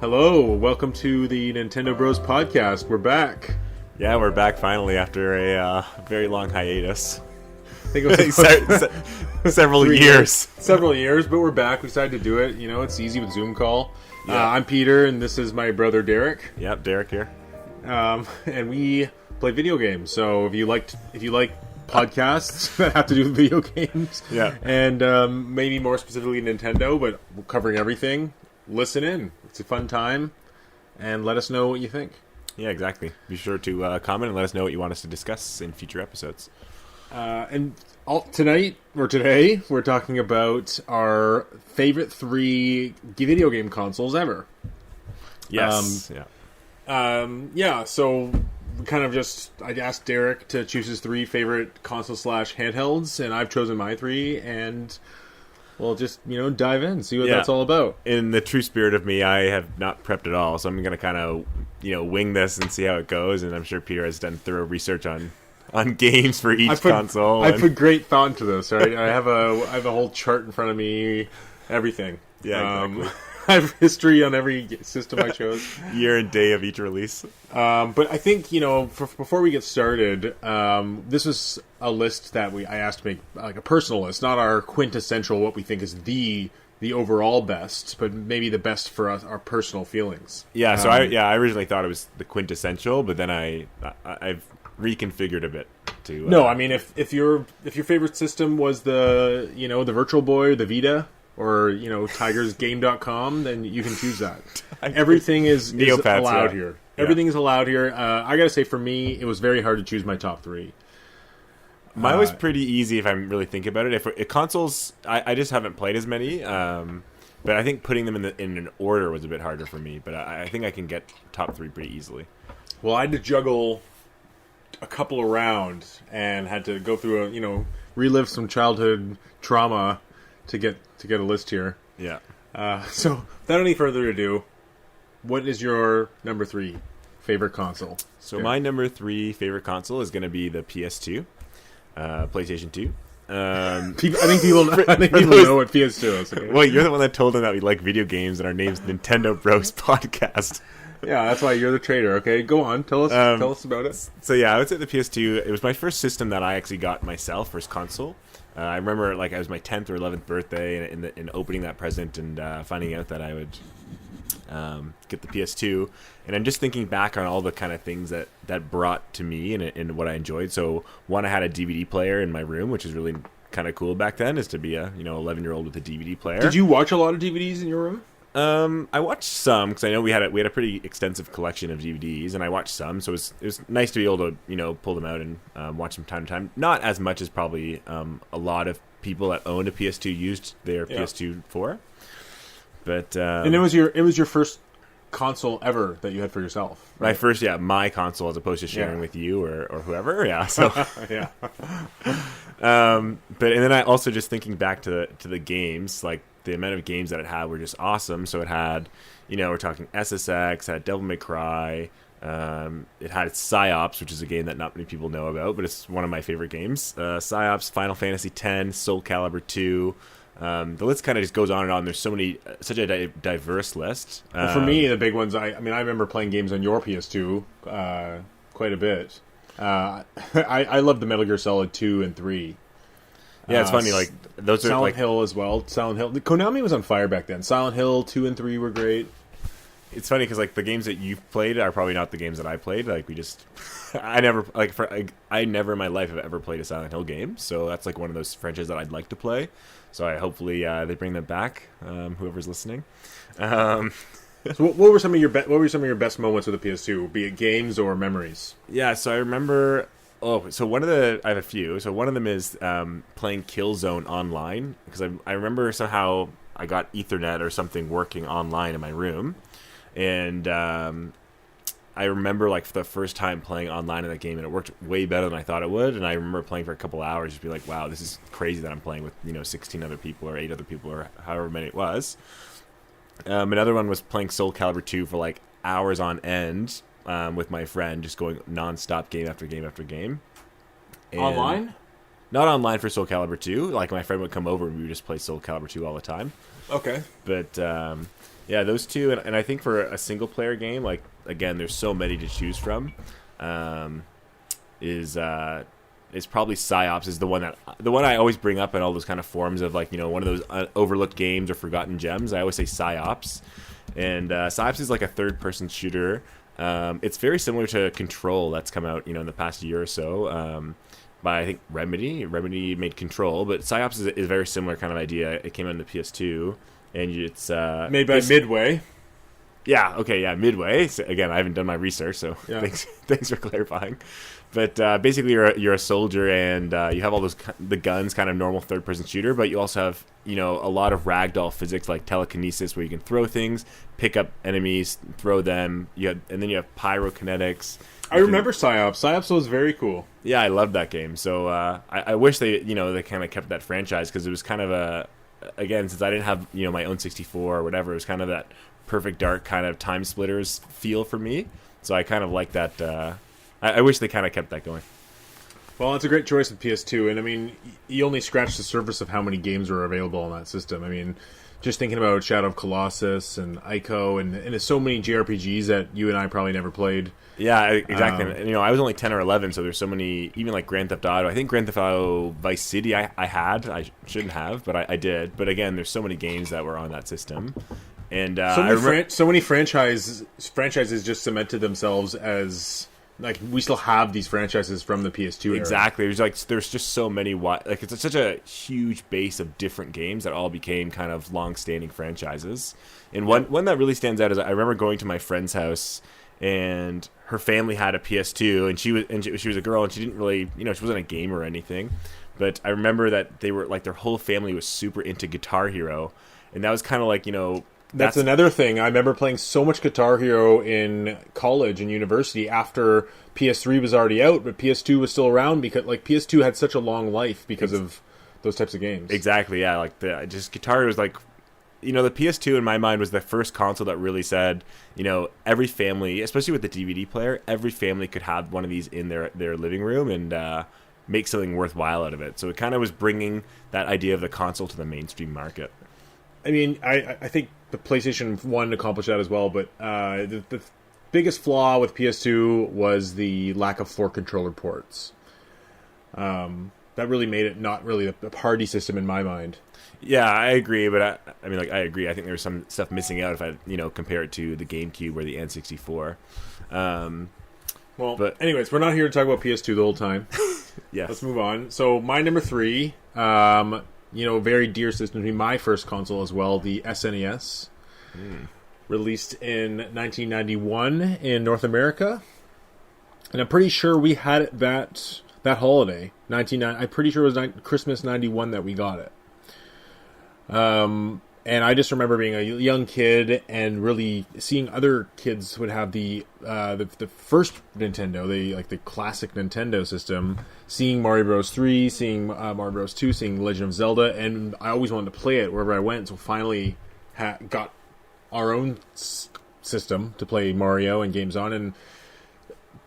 Hello, welcome to the Nintendo Bros podcast. We're back. Yeah, we're back finally after a very long hiatus. I think it was several years. Several years, but we're back. We decided to do it. You know, it's easy with Zoom call. Yeah. I'm Peter, and this is my brother Derek. Yep, Derek here. And we play video games. So if you like podcasts that have to do with video games, yeah, and maybe more specifically Nintendo, but we're covering everything, listen in. It's a fun time, and let us know what you think. Yeah, exactly. Be sure to comment and let us know what you want us to discuss in future episodes. Today, we're talking about our favorite 3 video game consoles ever. Yes. So we kind of I asked Derek to choose his 3 favorite console/handhelds, and I've chosen my 3, and we'll just, dive in, see what that's all about. In the true spirit of me, I have not prepped at all, so I'm going to kind of, wing this and see how it goes, and I'm sure Peter has done thorough research on games for each console. I put great thought into this, right? I have a whole chart in front of me, everything. Yeah, exactly. I have history on every system I chose. Year and day of each release. But I think, before we get started, this was a list that I asked to make, like a personal list, not our quintessential, what we think is the overall best, but maybe the best for us, our personal feelings. Yeah, so I originally thought it was the quintessential, but then I've reconfigured a bit to... No, I mean, if your favorite system was the Virtual Boy, the Vita, or TigersGame.com, then you can choose that. Everything is allowed here. Everything is allowed here. I gotta say, for me, it was very hard to choose my top 3. Mine was pretty easy if I really think about it. If consoles, I just haven't played as many, but I think putting them in an order was a bit harder for me. But I think I can get top 3 pretty easily. Well, I had to juggle a couple around and had to go through relive some childhood trauma to get a list here. Yeah. So, without any further ado, what is your number 3 favorite console? So my number 3 favorite console is going to be the PS2, PlayStation 2. I think people know what PS2 is. Okay? Well, you're the one that told them that we like video games and our name's Nintendo Bros Podcast. Yeah, that's why you're the trader. Okay, go on. Tell us about it. So yeah, I would say the PS2. It was my first system that I actually got myself, first console. I remember it was my 10th or 11th birthday, and opening that present and finding out that I would get the PS2. And I'm just thinking back on all the kind of things that brought to me and what I enjoyed. So one, I had a DVD player in my room, which is really kind of cool back then, is to be a 11-year-old with a DVD player. Did you watch a lot of DVDs in your room? I watched some because I know we had a pretty extensive collection of DVDs, and I watched some, so it was nice to be able to pull them out and watch them time to time. Not as much as probably a lot of people that owned a PS2 used their PS2 for. But and it was your first console ever that you had for yourself, right? My first, my console, as opposed to sharing with you or whoever. Yeah, so yeah. And then I also, just thinking back to the games, like the amount of games that it had were just awesome. So it had, we're talking SSX, it had Devil May Cry, it had PsyOps, which is a game that not many people know about, but it's one of my favorite games. PsyOps, Final Fantasy X, Soul Calibur 2. The list kind of just goes on and on. There's such a diverse list. Well, for me, the big ones, I remember playing games on your PS2 quite a bit. I love the Metal Gear Solid 2 and 3. Yeah, it's funny, like, those Silent are like... Hill as well. Silent Hill. Konami was on fire back then. Silent Hill 2 and 3 were great. It's funny because, like, the games that you've played are probably not the games that I played. Like, I never in my life have ever played a Silent Hill game. So that's like one of those franchises that I'd like to play. So hopefully they bring them back. Whoever's listening. So what were some of your best moments with the PS2, be it games or memories? Yeah, so I remember. I have a few. So one of them is playing Killzone online, because I remember somehow I got Ethernet or something working online in my room, and I remember, like, for the first time playing online in that game, and it worked way better than I thought it would. And I remember playing for a couple hours, just be like, wow, this is crazy that I'm playing with 16 other people or 8 other people or however many it was. Another one was playing Soul Calibur 2 for like hours on end. With my friend, just going non-stop game after game after game. And online? Not online for Soul Calibur 2. Like, my friend would come over and we would just play Soul Calibur 2 all the time. Okay. But Yeah, those two, and I think for a single player game, like again, there's so many to choose from. Is probably Psyops is the one I always bring up in all those kind of forums of like, one of those overlooked games or forgotten gems. I always say Psyops, and Psyops is like a third person shooter. It's very similar to Control that's come out in the past year or so. By I think Remedy. Remedy made Control, but Psyops is a very similar kind of idea. It came out in the PS2. And it's made by Midway. Yeah. Okay. Yeah. Midway. So, again, I haven't done my research, so thanks for clarifying. But basically, you're a soldier, and you have all the guns, kind of normal third-person shooter. But you also have a lot of ragdoll physics like telekinesis, where you can throw things, pick up enemies, throw them. And then you have pyrokinetics. I remember Psyops. Psyops was very cool. Yeah, I loved that game. So I wish they kind of kept that franchise, because it was kind of again, since I didn't have my own 64 or whatever, it was kind of that Perfect Dark kind of Time Splitters feel for me. So I kind of like that. I wish they kind of kept that going. Well, it's a great choice with PS2, and I mean, you only scratched the surface of how many games were available on that system. I mean, just thinking about Shadow of Colossus and Ico, and there's so many JRPGs that you and I probably never played. Yeah, exactly. I was only 10 or 11, so there's so many, even like Grand Theft Auto. I think Grand Theft Auto Vice City I shouldn't have, but I did. But again, there's so many games that were on that system. And so many franchises just cemented themselves as... Like, we still have these franchises from the PS2 era. Exactly. There's just so many... it's such a huge base of different games that all became kind of long-standing franchises. And one that really stands out is I remember going to my friend's house, and her family had a PS2, and she was a girl, and she didn't really... she wasn't a gamer or anything. But I remember that they were... Like, their whole family was super into Guitar Hero. And that was kind of like, That's another thing. I remember playing so much Guitar Hero in college and university after PS3 was already out, but PS2 was still around because PS2 had such a long life because of those types of games. Exactly, yeah. Just Guitar Hero was the PS2 in my mind was the first console that really said, every family, especially with the DVD player, every family could have one of these in their living room and make something worthwhile out of it. So it kind of was bringing that idea of the console to the mainstream market. I mean, I think the PlayStation 1 accomplished that as well, but the biggest flaw with PS2 was the lack of 4 controller ports. That really made it not really a party system in my mind. Yeah, I agree, but I agree. I think there was some stuff missing out if I, compare it to the GameCube or the N64. But anyways, we're not here to talk about PS2 the whole time. Yes. Let's move on. So my number 3, very dear system to me, my first console as well, the SNES. Released in 1991 in North America. And I'm pretty sure we had it that holiday. I'm pretty sure it was Christmas 91 that we got it. And I just remember being a young kid and really seeing other kids would have the first Nintendo, the classic Nintendo system, seeing Mario Bros. 3, seeing Mario Bros. 2, seeing Legend of Zelda, and I always wanted to play it wherever I went, so finally got our own system to play Mario and games on, and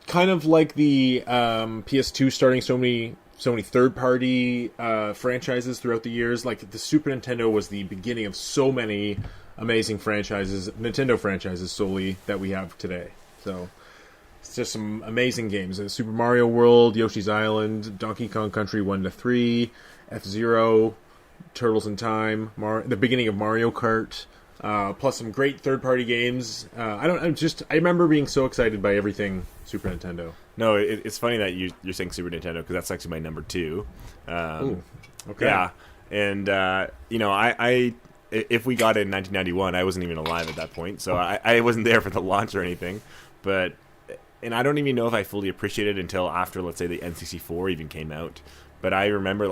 kind of like the PS2 starting so many third-party franchises throughout the years. Like, the Super Nintendo was the beginning of so many amazing franchises, Nintendo franchises solely, that we have today. So, it's just some amazing games. Super Mario World, Yoshi's Island, Donkey Kong Country 1-3, F-Zero, Turtles in Time, the beginning of Mario Kart, plus some great third-party games. I remember being so excited by everything Super Nintendo. No, it's funny that you're saying Super Nintendo, because that's actually my number 2. Ooh, okay. Yeah, and I if we got it in 1991, I wasn't even alive at that point, so I wasn't there for the launch or anything. And I don't even know if I fully appreciated it until after, let's say, the N64 even came out. But I remember,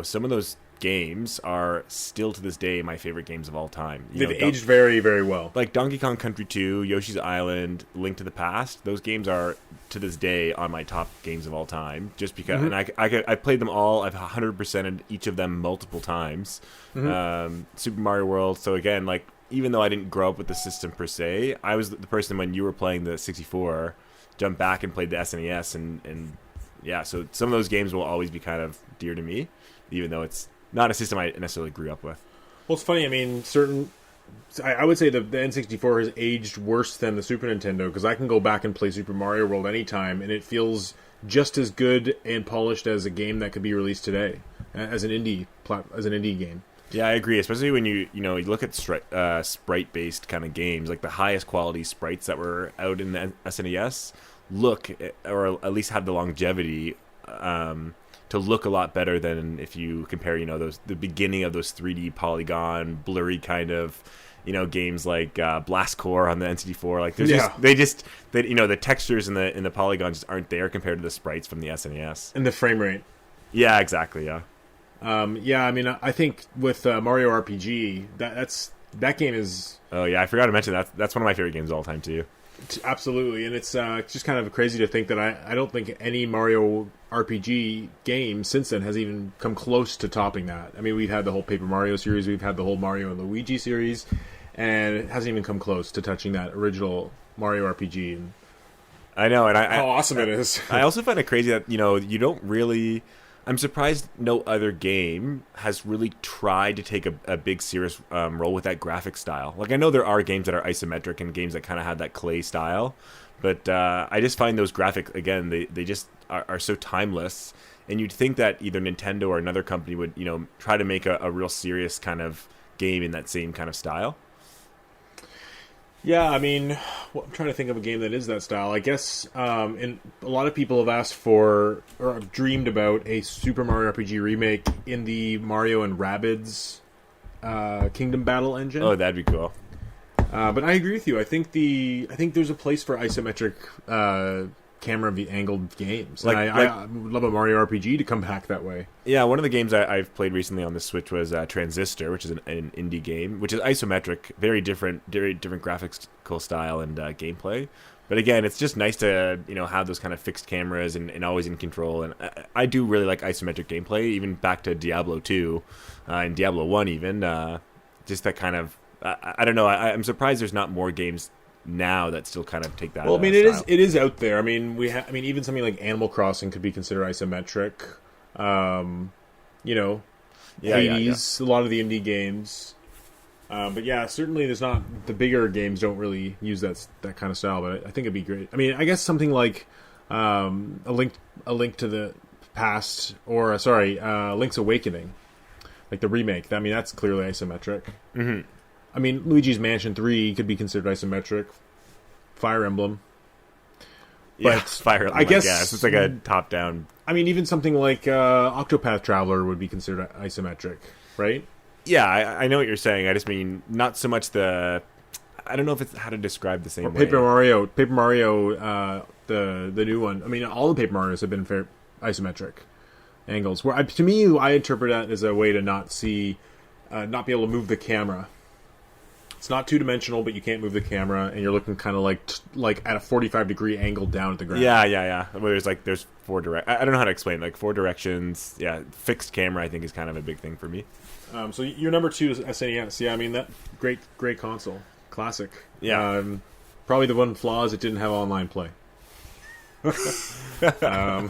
some of those games are still to this day my favorite games of all time. They've aged very, very well. Like Donkey Kong Country 2, Yoshi's Island, Link to the Past. Those games are to this day on my top games of all time. Just because, and I played them all. I've 100%ed each of them multiple times. Super Mario World. So again, even though I didn't grow up with the system per se, I was the person when you were playing the 64, jumped back and played the SNES, and yeah. So some of those games will always be kind of dear to me, even though it's not a system I necessarily grew up with. Well, it's funny. I mean, certain I would say the N64 has aged worse than the Super Nintendo, because I can go back and play Super Mario World anytime, and it feels just as good and polished as a game that could be released today as an indie game. Yeah, I agree. Especially when you look at sprite-based kind of games, like the highest quality sprites that were out in the SNES look, or at least have the longevity to look a lot better than if you compare, the beginning of those 3D polygon, blurry kind of, games like Blast Core on the N64. Like there's the textures in the polygons just aren't there compared to the sprites from the SNES And the frame rate. Yeah, exactly. Yeah. I think with Mario RPG, that game is... Oh, yeah, I forgot to mention that's one of my favorite games of all time, too. Absolutely, and it's just kind of crazy to think that I don't think any Mario RPG game since then has even come close to topping that. I mean, we've had the whole Paper Mario series, we've had the whole Mario and Luigi series, and it hasn't even come close to touching that original Mario RPG. And I know, and how awesome it is. I also find it crazy that, you don't really... I'm surprised no other game has really tried to take a big serious role with that graphic style. Like, I know there are games that are isometric and games that kind of have that clay style, but I just find those graphics, again, they just are so timeless. And you'd think that either Nintendo or another company would, try to make a real serious kind of game in that same kind of style. Yeah, I mean, I'm trying to think of a game that is that style. I guess and a lot of people have asked for, or have dreamed about, a Super Mario RPG remake in the Mario and Rabbids Kingdom Battle engine. Oh, that'd be cool. But I agree with you. I think there's a place for isometric camera angled games. I would love a Mario RPG to come back that way. Yeah, one of the games I've played recently on the Switch was Transistor, which is an indie game, which is isometric, very different graphical style and gameplay. But again, it's just nice to have those kind of fixed cameras and always in control. And I do really like isometric gameplay, even back to Diablo 2 and Diablo 1 even. Just that kind of I don't know. I'm surprised there's not more games now that still kind of take that. Well, I mean, style. it is out there. I mean, even something like Animal Crossing could be considered isometric. Hades, a lot of the indie games. But yeah, certainly there's not, the bigger games don't really use that kind of style. But I think it'd be great. I mean, I guess something like a link to the past, or Link's Awakening, like the remake. I mean, that's clearly isometric. Mm-hmm. I mean, Luigi's Mansion 3 could be considered isometric. Fire Emblem. But Fire Emblem, I guess. It's like a top-down... I mean, even something like Octopath Traveler would be considered isometric, right? Yeah, I know what you're saying. I just mean, not so much the... I don't know if it's how to describe the same way. Paper Mario, the new one. I mean, all the Paper Marios have been isometric angles. Where to me, I interpret that as a way to not be able to move the camera. It's not two-dimensional, but you can't move the camera, and you're looking kind of like at a 45-degree angle down at the ground. Yeah. Where there's four I don't know how to explain. Like 4 directions. Yeah, fixed camera, I think, is kind of a big thing for me. So your number 2 is SNES. Yeah, I mean, that great console, classic. Yeah. Probably the one flaw is it didn't have online play. Actually,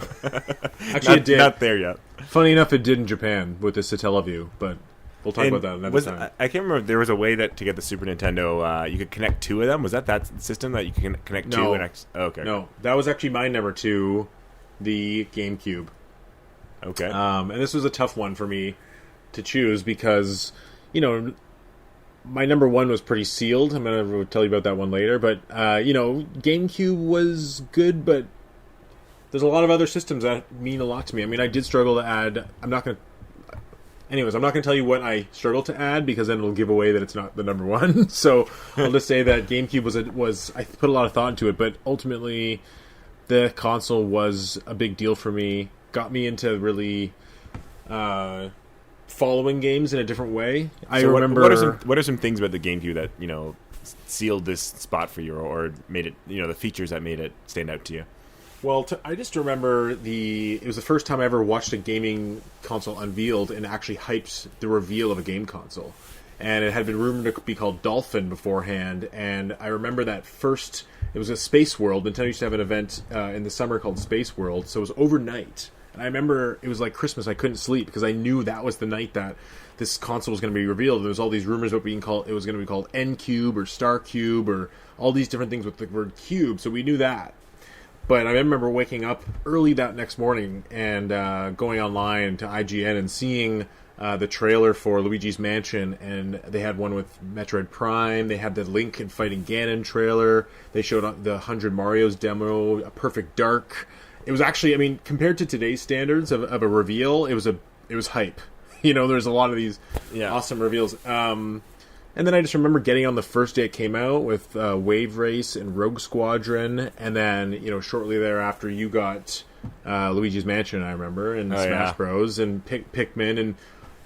it did. Not there yet. Funny enough, it did in Japan with the Satellaview, but. We'll talk about that another time. I can't remember if there was a way that to get the Super Nintendo, you could connect 2 of them. Was that system that you can connect 2? Okay. No, that was actually my number 2, the GameCube. Okay. And this was a tough one for me to choose because, my number 1 was pretty sealed. I'm going to tell you about that one later. But, GameCube was good, but there's a lot of other systems that mean a lot to me. I mean, I did struggle to add... I'm not going to tell you what I struggled to add because then it'll give away that it's not the number 1. So I'll just say that GameCube was I put a lot of thought into it, but ultimately the console was a big deal for me. Got me into really following games in a different way. I remember what are some things about the GameCube that sealed this spot for you, or made it the features that made it stand out to you? Well, I just remember it was the first time I ever watched a gaming console unveiled and actually hyped the reveal of a game console. And it had been rumored to be called Dolphin beforehand, and I remember that first, it was a Space World. Nintendo used to have an event in the summer called Space World, so it was overnight. And I remember it was like Christmas, I couldn't sleep because I knew that was the night that this console was going to be revealed. There was all these rumors about it was going to be called N-Cube or Star Cube or all these different things with the word cube, so we knew that. But I remember waking up early that next morning and going online to IGN and seeing the trailer for Luigi's Mansion, and they had one with Metroid Prime, they had the Link and Fighting Ganon trailer, they showed the 100 Marios demo, a Perfect Dark. It was actually, I mean, compared to today's standards of a reveal, it was hype. There's a lot of these awesome reveals. And then I just remember getting on the first day it came out with Wave Race and Rogue Squadron, and then shortly thereafter you got Luigi's Mansion, I remember, and Smash Bros. And Pikmin, and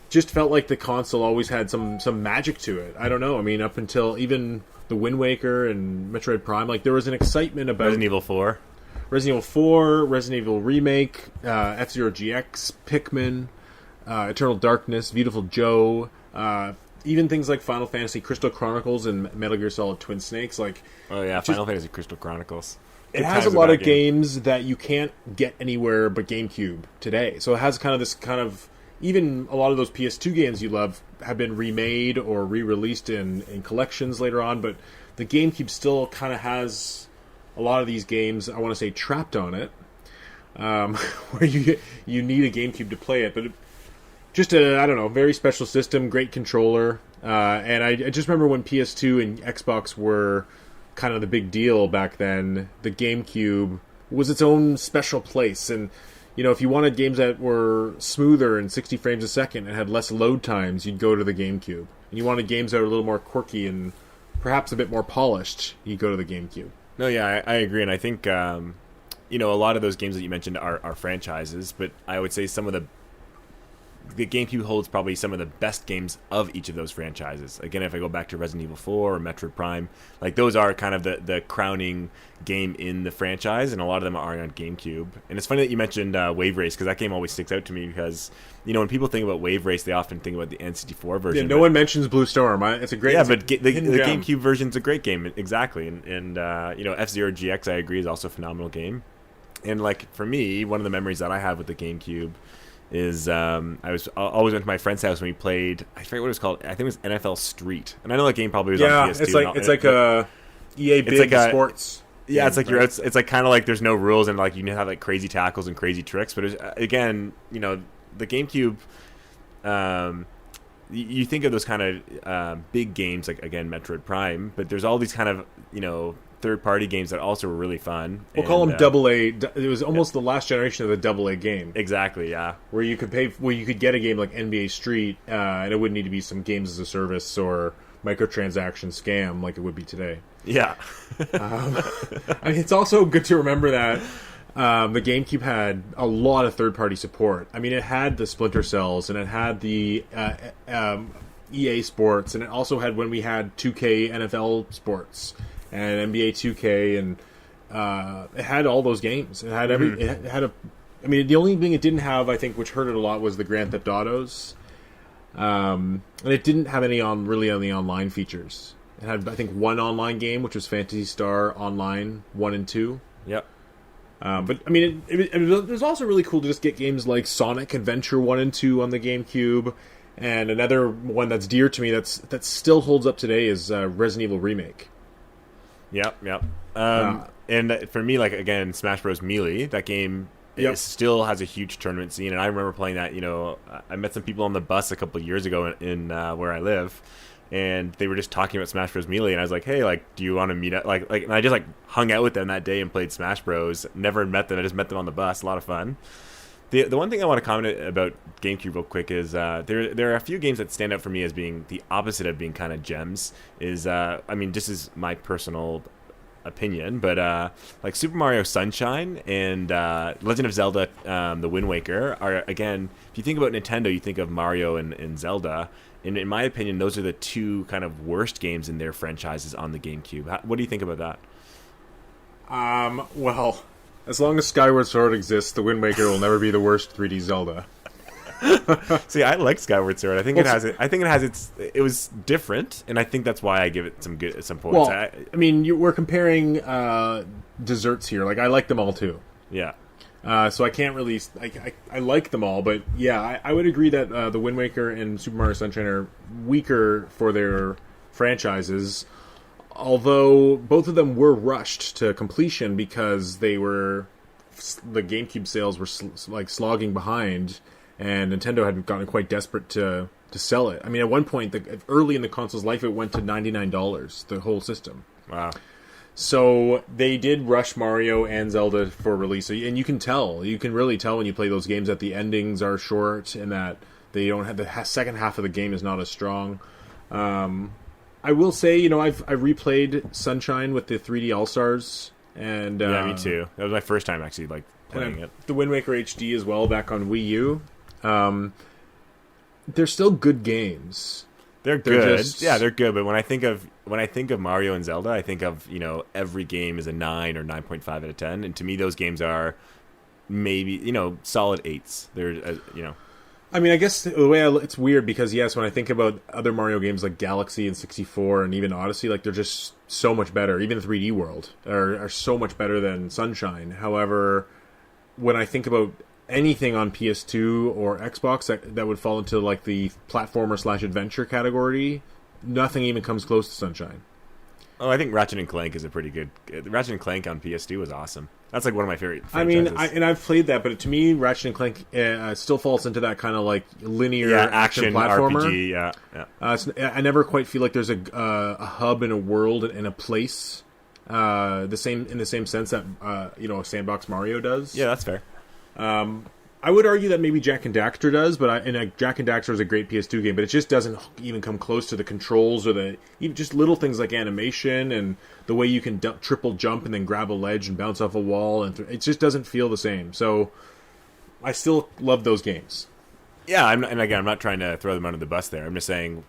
just felt like the console always had some magic to it. I don't know. I mean, up until even the Wind Waker and Metroid Prime, like there was an excitement about Resident Evil 4, Resident Evil Remake, F-Zero GX, Pikmin, Eternal Darkness, Beautiful Joe. Even things like Final Fantasy Crystal Chronicles and Metal Gear Solid Twin Snakes, Final Fantasy Crystal Chronicles. It has a lot of games that you can't get anywhere but GameCube today. So it has even a lot of those PS2 games you love have been remade or re-released in collections later on, but the GameCube still kind of has a lot of these games, I want to say, trapped on it, where you need a GameCube to play it, but just a very special system, great controller, and I just remember when PS2 and Xbox were kind of the big deal back then. The GameCube was its own special place, and if you wanted games that were smoother and 60 frames a second and had less load times, you'd go to the GameCube. And you wanted games that were a little more quirky and perhaps a bit more polished, you'd go to the GameCube. No, yeah, I agree, and I think a lot of those games that you mentioned are franchises, but I would say some of the GameCube holds probably some of the best games of each of those franchises. Again, if I go back to Resident Evil 4 or Metroid Prime, like those are kind of the crowning game in the franchise, and a lot of them are on GameCube. And it's funny that you mentioned Wave Race, because that game always sticks out to me, because when people think about Wave Race, they often think about the N64 version. Yeah, no one mentions Blue Storm. It's a great but the GameCube version's a great game, exactly. And F-Zero GX, I agree, is also a phenomenal game. And for me, one of the memories that I have with the GameCube is I always went to my friend's house when we played, I forget what it was called, I think it was NFL Street, and I know that game probably was on PS2. It's like a EA big sports. Yeah, it's like you're it's like kind of like there's no rules, and you have crazy tackles and crazy tricks, but again, the GameCube, you think of those kind of big games like, again, Metroid Prime, but there's all these kind of third-party games that also were really fun. We'll call them double A. It was almost the last generation of the double A game. Exactly, yeah. Where you could get a game like NBA Street, and it wouldn't need to be some games as a service or microtransaction scam like it would be today. Yeah. It's also good to remember that the GameCube had a lot of third-party support. I mean, it had the Splinter Cells, and it had the EA Sports, and it also had when we had 2K NFL Sports and NBA 2K, and it had all those games. It had the only thing it didn't have, I think, which hurt it a lot, was the Grand Theft Autos, and it didn't have any on the online features. It had, I think, one online game, which was Phantasy Star Online 1 and 2. Yep. But I mean, it was also really cool to just get games like Sonic Adventure 1 and 2 on the GameCube, and another one that's dear to me that still holds up today is Resident Evil Remake. Yep. And for me, again, Smash Bros. Melee, that game still has a huge tournament scene, and I remember playing that. I met some people on the bus a couple of years ago in where I live, and they were just talking about Smash Bros. Melee, and I was like, hey, do you want to meet up? And I just hung out with them that day and played Smash Bros. Never met them. I just met them on the bus. A lot of fun. The one thing I want to comment about GameCube real quick is there are a few games that stand out for me as being the opposite of being kind of gems. This is my personal opinion, but Super Mario Sunshine and Legend of Zelda The Wind Waker are, again, if you think about Nintendo, you think of Mario and Zelda, and in my opinion, those are the two kind of worst games in their franchises on the GameCube. What do you think about that? Well, as long as Skyward Sword exists, The Wind Waker will never be the worst 3D Zelda. See, I like Skyward Sword. I think it was different, and I think that's why I give it some points. Well, we're comparing desserts here. I like them all too. Yeah. So I can't really. I like them all, but yeah, I would agree that the Wind Waker and Super Mario Sunshine are weaker for their franchises. Although both of them were rushed to completion because the GameCube sales were slogging behind, and Nintendo had gotten quite desperate to sell it. I mean, at one point, early in the console's life, it went to $99, the whole system. Wow. So they did rush Mario and Zelda for release, and you can really tell when you play those games that the endings are short and that they don't have the second half of the game is not as strong. I will say, I've replayed Sunshine with the 3D All Stars, and yeah, me too. That was my first time actually playing it. The Wind Waker HD as well back on Wii U. They're still good games. They're good. Yeah, they're good. But when I think of Mario and Zelda, I think of every game is a 9 or 9.5 out of 10, and to me those games are maybe solid 8s. They're I mean, I guess the way it's weird because yes, when I think about other Mario games like Galaxy and 64 and even Odyssey, they're just so much better. Even the 3D World are so much better than Sunshine. However, when I think about anything on PS2 or Xbox that would fall into the platformer/adventure category, nothing even comes close to Sunshine. Oh, I think Ratchet and Clank is a pretty good. Ratchet and Clank on PS2 was awesome. That's one of my favorite franchises. I mean, I've played that, but to me, Ratchet and Clank still falls into that kind of linear action platformer. RPG. Yeah. I never quite feel like there's a hub and a world and a place in the same sense that Sandbox Mario does. Yeah, that's fair. I would argue that maybe Jak and Daxter does, but Jak and Daxter is a great PS2 game, but it just doesn't even come close to the controls or even just little things like animation and the way you can triple jump and then grab a ledge and bounce off a wall, and it just doesn't feel the same. So I still love those games. Yeah, I'm not trying to throw them under the bus there. I'm just saying,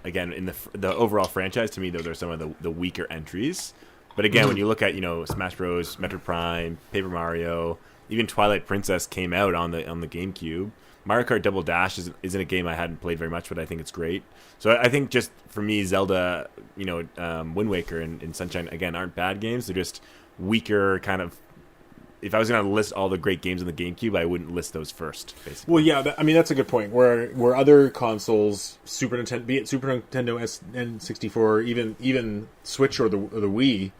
again, in the overall franchise, to me, those are some of the weaker entries. But again, when you look at Smash Bros, Metroid Prime, Paper Mario, even Twilight Princess came out on the GameCube. Mario Kart Double Dash isn't a game I hadn't played very much, but I think it's great. So I think just for me, Zelda, Wind Waker and Sunshine again aren't bad games. They're just weaker kind of. If I was going to list all the great games on the GameCube, I wouldn't list those first. Basically. Well, yeah, that's a good point. Where other consoles, Super Nintendo, be it Super Nintendo, N64, even Switch or the Wii.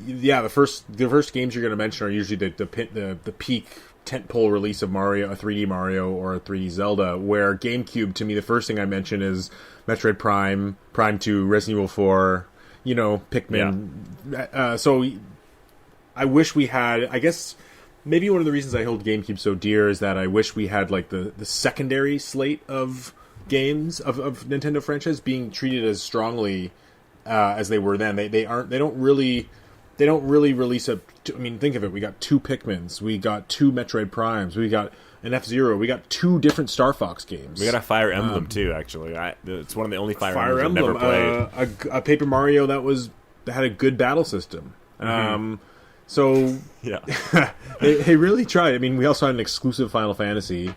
Yeah, the first games you're going to mention are usually the peak tentpole release of Mario, a 3D Mario or a 3D Zelda. Where GameCube, to me, the first thing I mention is Metroid Prime, Prime 2, Resident Evil 4, Pikmin. Yeah. So I wish we had. I guess maybe one of the reasons I hold GameCube so dear is that I wish we had the secondary slate of games of Nintendo franchise being treated as strongly as they were then. They don't really release a. I mean, think of it. We got 2 Pikmins. We got 2 Metroid Primes. We got an F-Zero. We got 2 different Star Fox games. We got a Fire Emblem too. Actually, it's one of the only Fire Emblems I've never played. A Paper Mario that had a good battle system. Mm-hmm. So yeah, they really tried. I mean, we also had an exclusive Final Fantasy.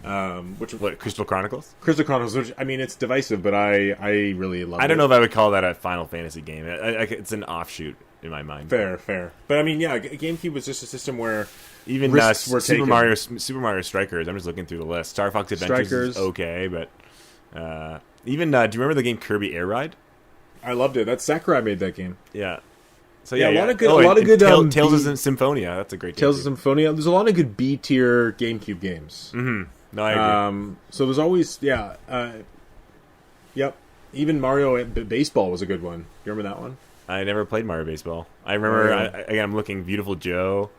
Crystal Chronicles? Crystal Chronicles, which, I mean, it's divisive, but I really love it. I don't know if I would call that a Final Fantasy game. It's an offshoot in my mind. Fair. But I mean, yeah, GameCube was just a system where even risks were Super taken. Super Mario Strikers, I'm just looking through the list. Star Fox Adventures is okay, but even, do you remember the game Kirby Air Ride? I loved it. Sakurai made that game. Yeah. So yeah, a lot of good Tales of Symphonia. That's a great game. Tales of Symphonia. There's a lot of good B tier GameCube games. Mm-hmm. No, I agree. So there's always yep. Even Mario Baseball was a good one. You remember that one? I never played Mario Baseball. I remember. Again, I'm looking. Beautiful Joe.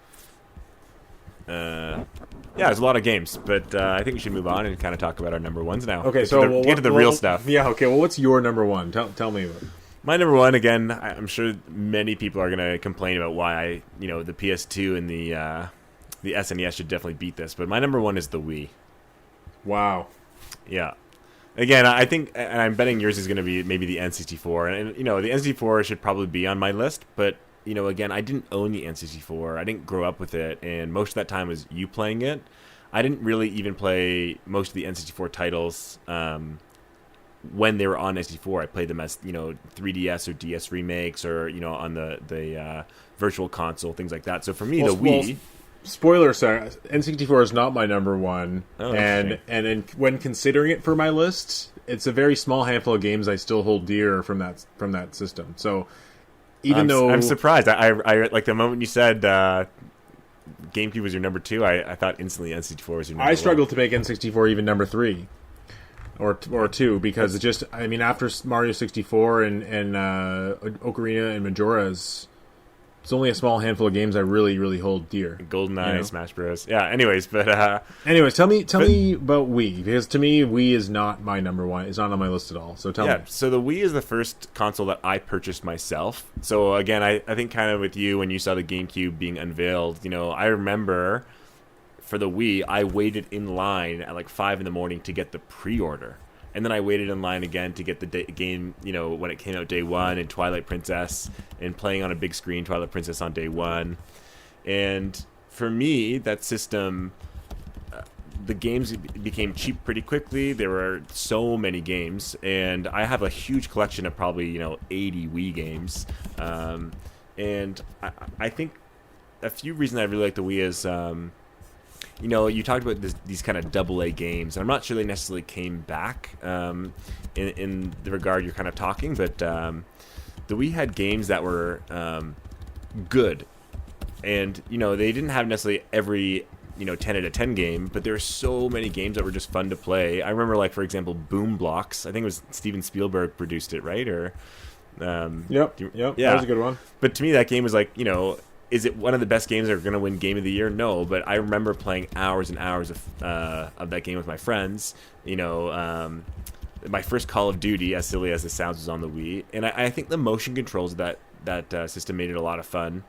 Yeah, there's a lot of games, but I think we should move on and kind of talk about our number ones now. Okay, get to the real stuff. Yeah. Okay. Well, what's your number one? Tell me about it. My number one, again, I'm sure many people are going to complain about why the PS2 and the SNES should definitely beat this, but my number one is the Wii. Wow. Yeah. Again, I think, and I'm betting yours is going to be maybe the N64, and the N64 should probably be on my list, but again, I didn't own the N64. I didn't grow up with it, and most of that time was you playing it. I didn't really even play most of the N64 titles when they were on N64. I played them as 3DS or DS remakes, or on the virtual console, things like that. So for me, the Wii. spoiler, N64 is not my number one, and when considering it for my list, it's a very small handful of games I still hold dear from that system. So even though I'm surprised, I like the moment you said GameCube was your number 2, I thought instantly N64 was your number 1. I struggled to make N64 even number 3 or 2 because it just, I mean, after Mario 64 and Ocarina and Majora's, it's only a small handful of games I really, really hold dear. GoldenEye, Smash Bros. Yeah. Anyways, tell me about Wii, because to me Wii is not my number 1. It's not on my list at all. So tell me. So the Wii is the first console that I purchased myself. So again, I think kind of with you when you saw the GameCube being unveiled, I remember for the Wii I waited in line at like 5 a.m. to get the pre-order. And then I waited in line again to get the game, when it came out day one, and Twilight Princess, and playing on a big screen Twilight Princess on day one. And for me, that system, the games became cheap pretty quickly. There were so many games, and I have a huge collection of probably 80 Wii games. And I think a few reasons I really like the Wii is. You talked about these kind of AA games, and I'm not sure they necessarily came back in the regard you're kind of talking, but the Wii had games that were good, and they didn't have necessarily every 10 out of 10 game, but there were so many games that were just fun to play. I remember, like, for example, Boom Blocks. I think it was Steven Spielberg produced it, right? Or Yep, that was a good one. But to me, that game was like, is it one of the best games that are going to win Game of the Year? No, but I remember playing hours and hours of that game with my friends. My first Call of Duty, as silly as it sounds, was on the Wii, and I think the motion controls of that system made it a lot of fun.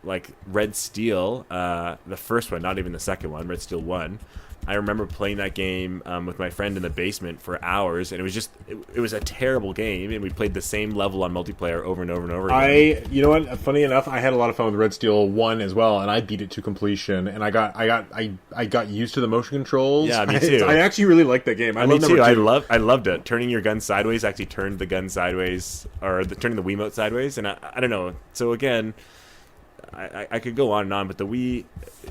Like Red Steel, the first one, not even the second one, Red Steel 1. I remember playing that game with my friend in the basement for hours, and it was a terrible game, and we played the same level on multiplayer over and over and over again. You know what? Funny enough, I had a lot of fun with Red Steel 1 as well, and I beat it to completion, and I got used to the motion controls. Yeah, me too. I actually really liked that game. Me too. I loved it. Turning your gun sideways actually turned the gun sideways, or turning the Wiimote sideways, and I don't know. So again, I could go on and on, but the Wii,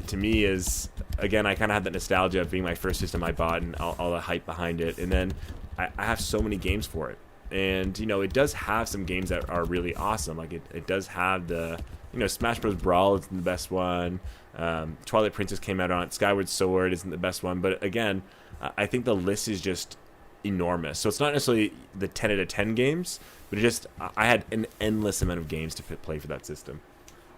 to me, is, again, I kind of had that nostalgia of being my first system I bought and all the hype behind it. And then I have so many games for it. And, it does have some games that are really awesome. Like, it does have the, Smash Bros. Brawl isn't the best one. Twilight Princess came out on it. Skyward Sword isn't the best one. But, again, I think the list is just enormous. So it's not necessarily the 10 out of 10 games, but I had an endless amount of games to play for that system.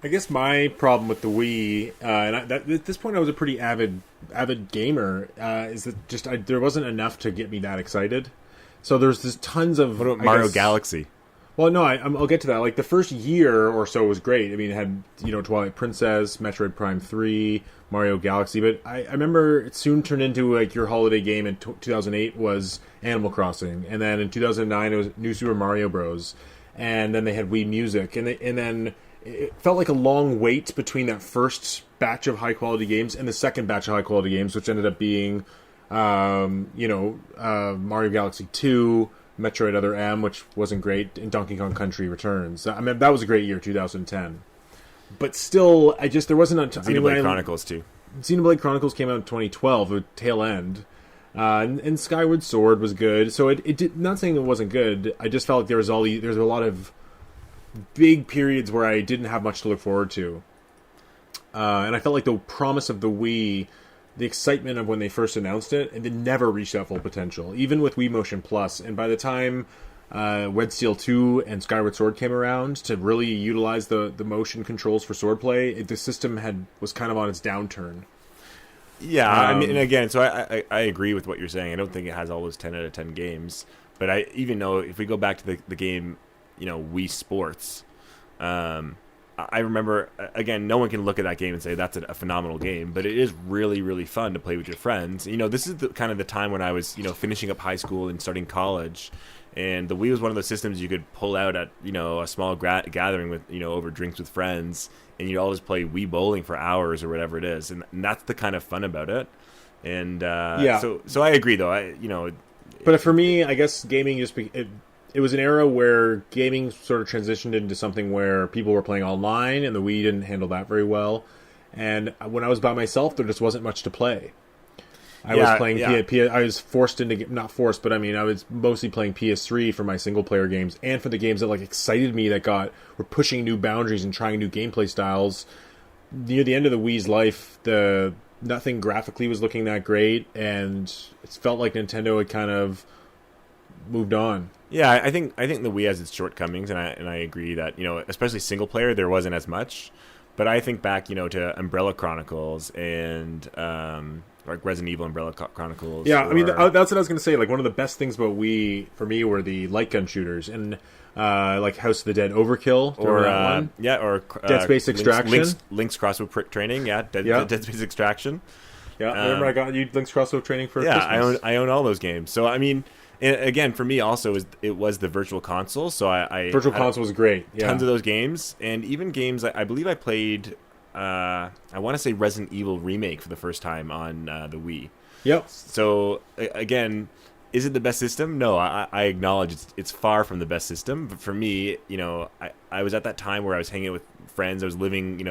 I guess my problem with the Wii, at this point I was a pretty avid gamer, is that there wasn't enough to get me that excited. So there's just tons of... What about Mario Galaxy? Well, no, I'll get to that. Like, the first year or so was great. I mean, it had, Twilight Princess, Metroid Prime 3, Mario Galaxy, but I remember it soon turned into, like, your holiday game in 2008 was Animal Crossing, and then in 2009 it was New Super Mario Bros., and then they had Wii Music, and then... It felt like a long wait between that first batch of high-quality games and the second batch of high-quality games, which ended up being, Mario Galaxy 2, Metroid Other M, which wasn't great, and Donkey Kong Country Returns. I mean, that was a great year, 2010. But still, there wasn't... Xenoblade Chronicles, too. Xenoblade Chronicles came out in 2012, the tail end. And Skyward Sword was good. So it did, not saying it wasn't good, I just felt like there was a lot of big periods where I didn't have much to look forward to. And I felt like the promise of the Wii, the excitement of when they first announced it, and it never reached that full potential, even with Wii Motion Plus. And by the time Red Steel 2 and Skyward Sword came around to really utilize the motion controls for swordplay, the system was kind of on its downturn. Yeah, I mean, and again, so I agree with what you're saying. I don't think it has all those 10 out of 10 games. But I even know, if we go back to the game, Wii Sports, I remember, again, no one can look at that game and say that's a phenomenal game, but it is really, really fun to play with your friends. This is kind of the time when I was, finishing up high school and starting college, and the Wii was one of those systems you could pull out at, a small gathering with, over drinks with friends, and you'd all just play Wii bowling for hours or whatever it is, and that's the kind of fun about it. And yeah. So I agree, though. But for me, I guess gaming it was an era where gaming sort of transitioned into something where people were playing online, and the Wii didn't handle that very well. And when I was by myself, there just wasn't much to play. I was playing I was forced into, not forced, but I mean, I was mostly playing PS3 for my single player games and for the games that like excited me, that were pushing new boundaries and trying new gameplay styles. Near the end of the Wii's life, nothing graphically was looking that great, and it felt like Nintendo had kind of moved on. Yeah, I think the Wii has its shortcomings, and I agree that, especially single player, there wasn't as much. But I think back, to Umbrella Chronicles and like Resident Evil Umbrella Chronicles. Yeah, I mean, that's what I was going to say. Like, one of the best things about Wii, for me, were the light gun shooters. Like House of the Dead Overkill. Or, that one? or Dead Space Extraction. Link's Crossbow Training, Dead Space Extraction. Yeah, remember I got you Link's Crossbow Training for Christmas? Yeah, I own all those games. So, I mean, again, for me also, it was the Virtual Console. So Virtual Console was great. Yeah. Tons of those games. And even games, I believe I played... I want to say Resident Evil Remake for the first time on the Wii. Yep. So, again, is it the best system? No, I acknowledge it's far from the best system. But for me, I was at that time where I was hanging out with friends. I was living,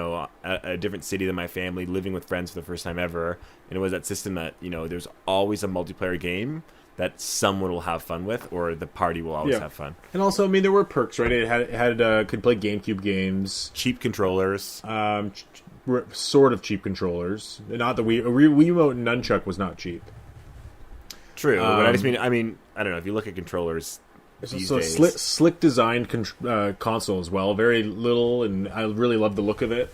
a different city than my family, living with friends for the first time ever. And it was that system that, there's always a multiplayer game that someone will have fun with, or the party will always have fun. And also, I mean, there were perks, right? It had could play GameCube games, cheap controllers, sort of cheap controllers. Not the Wii Remote and Nunchuck was not cheap. True, but I mean, I don't know. If you look at controllers these days, slick designed console as well. Very little, and I really love the look of it.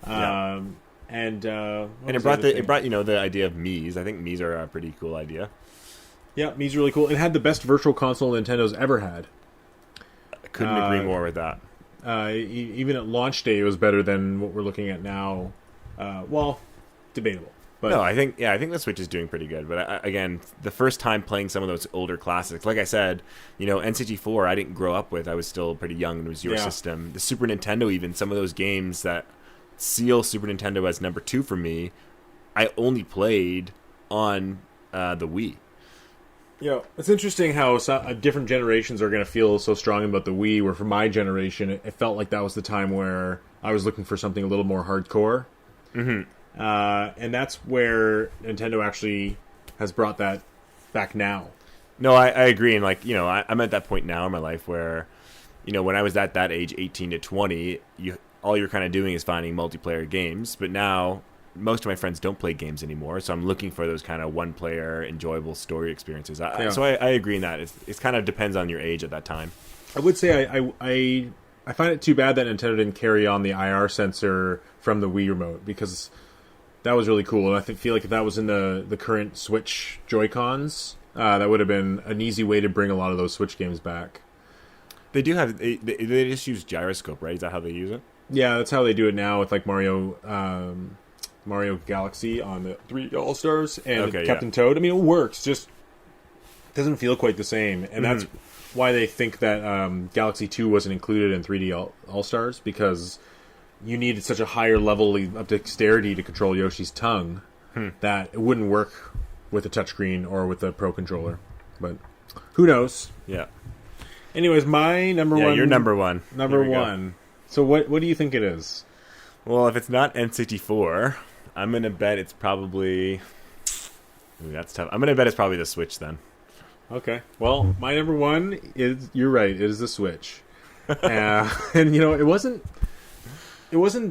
Yeah. And it brought the idea of Mii's. I think Mii's are a pretty cool idea. Yeah, Mii's really cool. It had the best virtual console Nintendo's ever had. I couldn't agree more with that. Even at launch day, it was better than what we're looking at now. Well, debatable. But no, I think the Switch is doing pretty good. But again, the first time playing some of those older classics, like I said, N64, I didn't grow up with. I was still pretty young, and it was your system. The Super Nintendo, even some of those games that seal Super Nintendo as number 2 for me, I only played on the Wii. Yeah, it's interesting how different generations are going to feel so strong about the Wii, where for my generation, it felt like that was the time where I was looking for something a little more hardcore. Mm-hmm. And that's where Nintendo actually has brought that back now. No, I agree. And, I'm at that point now in my life where, when I was at that age, 18 to 20, all you're kind of doing is finding multiplayer games. But now, most of my friends don't play games anymore, so I'm looking for those kind of one-player, enjoyable story experiences. So I agree in that. It kind of depends on your age at that time. I would say I find it too bad that Nintendo didn't carry on the IR sensor from the Wii Remote, because that was really cool. And I feel like if that was in the current Switch Joy-Cons, that would have been an easy way to bring a lot of those Switch games back. They do have... They just use gyroscope, right? Is that how they use it? Yeah, that's how they do it now with, like, Mario Galaxy on the 3 All-Stars and Captain Toad. I mean, it works, just doesn't feel quite the same. And that's why they think that Galaxy 2 wasn't included in 3D All-Stars, because you needed such a higher level of dexterity to control Yoshi's tongue that it wouldn't work with a touchscreen or with a Pro Controller. But who knows? Yeah. Anyways, my number one... Yeah, you're number one. Number one. So what do you think it is? Well, if it's not N64... I'm going to bet it's probably... Ooh, that's tough. I'm going to bet it's probably the Switch, then. Okay. Well, my number one is... You're right. It is the Switch. And, it wasn't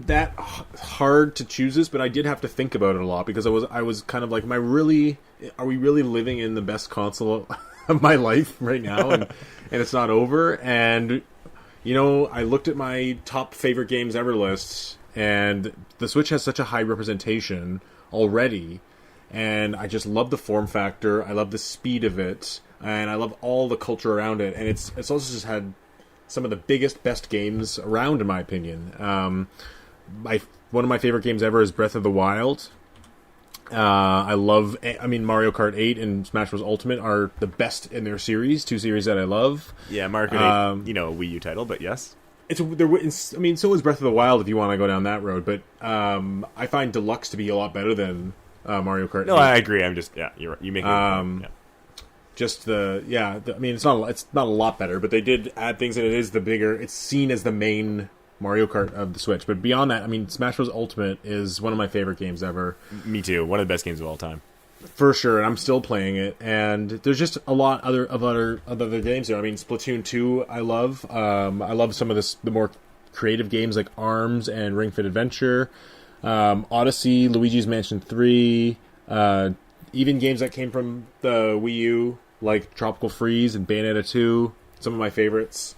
that hard to choose this, but I did have to think about it a lot, because I was kind of like, are we really living in the best console of my life right now? And it's not over. And, I looked at my top favorite games ever lists, and the Switch has such a high representation already, and I just love the form factor, I love the speed of it, and I love all the culture around it, and it's also just had some of the biggest, best games around, in my opinion. One of my favorite games ever is Breath of the Wild. Mario Kart 8 and Smash Bros. Ultimate are the best in their series, 2 series that I love. Yeah, Mario Kart 8, a Wii U title, but yes. So is Breath of the Wild if you want to go down that road, but I find Deluxe to be a lot better than Mario Kart 8. No, I agree. I'm just, you're right. You make it. Just it's not a lot better, but they did add things, and it's seen as the main Mario Kart of the Switch. But beyond that, I mean, Smash Bros. Ultimate is one of my favorite games ever. Me too. One of the best games of all time. For sure, and I'm still playing it. And there's just a lot of other games there. I mean, Splatoon 2, I love. I love some of the more creative games like ARMS and Ring Fit Adventure, Odyssey, Luigi's Mansion 3, even games that came from the Wii U like Tropical Freeze and Bayonetta 2. Some of my favorites.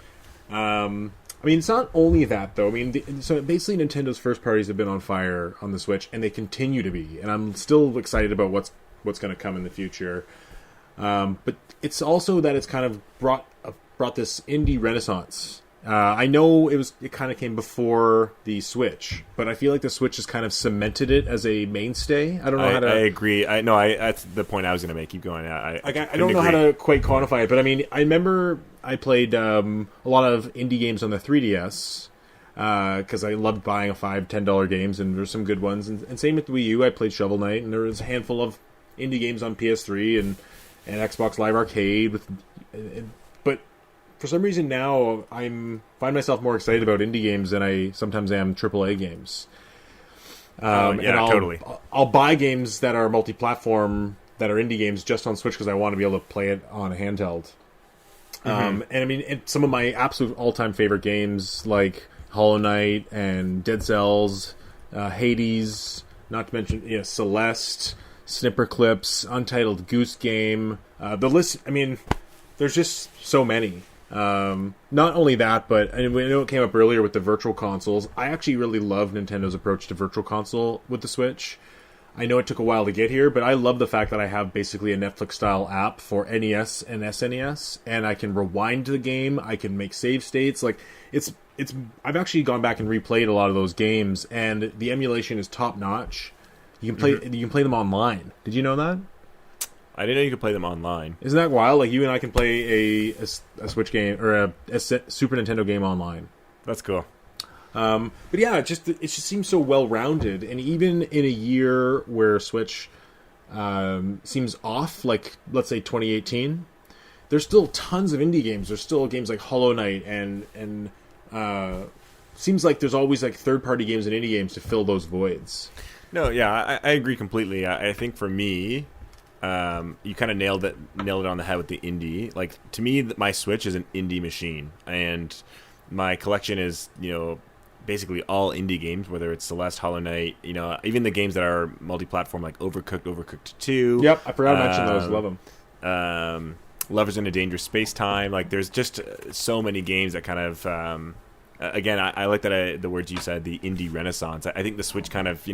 I mean, it's not only that, though. I mean, so basically Nintendo's first parties have been on fire on the Switch, and they continue to be. And I'm still excited about what's going to come in the future. But it's also that it's kind of brought this indie renaissance. I know it kind of came before the Switch, but I feel like the Switch has kind of cemented it as a mainstay. I don't know how to... I agree. That's the point I was going to make. Keep going. I don't know how to quite quantify it, but I mean, I remember I played a lot of indie games on the 3DS because I loved buying $5-10 games, and there's some good ones. And same with the Wii U. I played Shovel Knight, and there was a handful of indie games on PS3 and Xbox Live Arcade. But for some reason now, I find myself more excited about indie games than I sometimes am AAA games. Totally. I'll buy games that are multi-platform, that are indie games, just on Switch because I want to be able to play it on a handheld. And I mean, some of my absolute all-time favorite games, like Hollow Knight and Dead Cells, Hades, not to mention Celeste, Snipper Clips, Untitled Goose Game. The list, I mean, there's just so many. Not only that, but I know it came up earlier with the virtual consoles. I actually really love Nintendo's approach to virtual console with the Switch. I know it took a while to get here, but I love the fact that I have basically a Netflix-style app for NES and SNES, and I can rewind the game, I can make save states. Like, I've actually gone back and replayed a lot of those games, and the emulation is top-notch. You can play them online. Did you know that? I didn't know you could play them online. Isn't that wild? Like, you and I can play a Switch game or a Super Nintendo game online. That's cool. But yeah, it just seems so well-rounded, and even in a year where Switch seems off, like let's say 2018, there's still tons of indie games. There's still games like Hollow Knight, and seems like there's always like third-party games and indie games to fill those voids. No, yeah, I agree completely. I think for me, you kind of nailed it on the head with the indie. Like, to me, my Switch is an indie machine, and my collection is, basically all indie games, whether it's Celeste, Hollow Knight, even the games that are multi-platform, like Overcooked 2. Yep, I forgot to mention those. Love them. Lovers in a Dangerous Space-Time. Like, there's just so many games that kind of... again, I like that the words you said, the indie renaissance. I think the Switch kind of,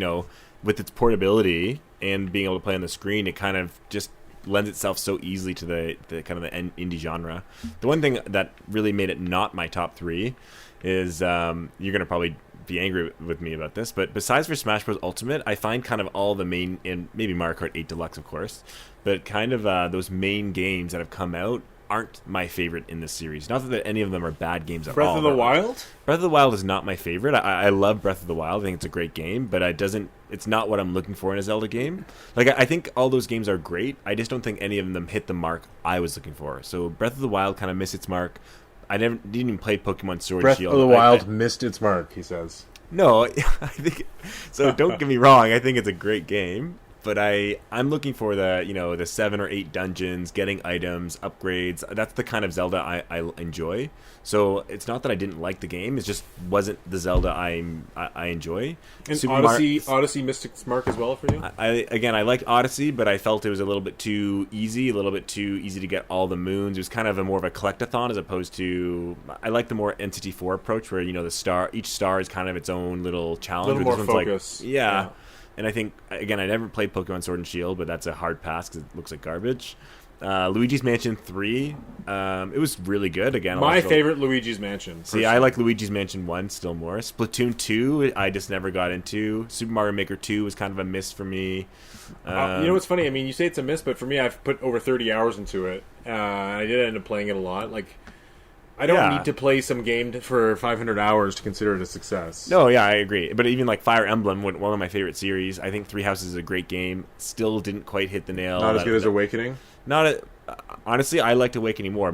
with its portability and being able to play on the screen, it kind of just lends itself so easily to the kind of the indie genre. The one thing that really made it not my top 3 is, you're going to probably be angry with me about this, but besides for Smash Bros. Ultimate, I find kind of all the main, and maybe Mario Kart 8 Deluxe, of course, but kind of those main games that have come out aren't my favorite in this series. Not that any of them are bad games at all. Breath of the Wild? Breath of the Wild is not my favorite. I love Breath of the Wild. I think it's a great game, but it's not what I'm looking for in a Zelda game. Like, I think all those games are great. I just don't think any of them hit the mark I was looking for. So Breath of the Wild kind of missed its mark. I didn't even play Pokemon Sword and Shield. Breath of the Wild missed its mark, he says. No, I think so. Don't get me wrong. I think it's a great game. But I'm looking for the 7 or 8 dungeons, getting items, upgrades. That's the kind of Zelda I enjoy. So it's not that I didn't like the game; it just wasn't the Zelda I enjoy. And Odyssey missed its mark as well for you. I liked Odyssey, but I felt it was a little bit too easy, to get all the moons. It was kind of more of a collectathon as opposed to. I like the more Entity 4 approach, where each star is kind of its own little challenge. A little more focus. Yeah. And I think, again, I never played Pokemon Sword and Shield, but that's a hard pass because it looks like garbage. Luigi's Mansion 3, it was really good. Again, my favorite Luigi's Mansion. See, I like Luigi's Mansion 1 still more. Splatoon 2, I just never got into. Super Mario Maker 2 was kind of a miss for me. You know what's funny? I mean, you say it's a miss, but for me, I've put over 30 hours into it. I did end up playing it a lot. Like, I don't need to play some game for 500 hours to consider it a success. No, yeah, I agree. But even like Fire Emblem, one of my favorite series, I think Three Houses is a great game. Still didn't quite hit the nail. Not as good as Awakening? honestly, I liked Awakening more.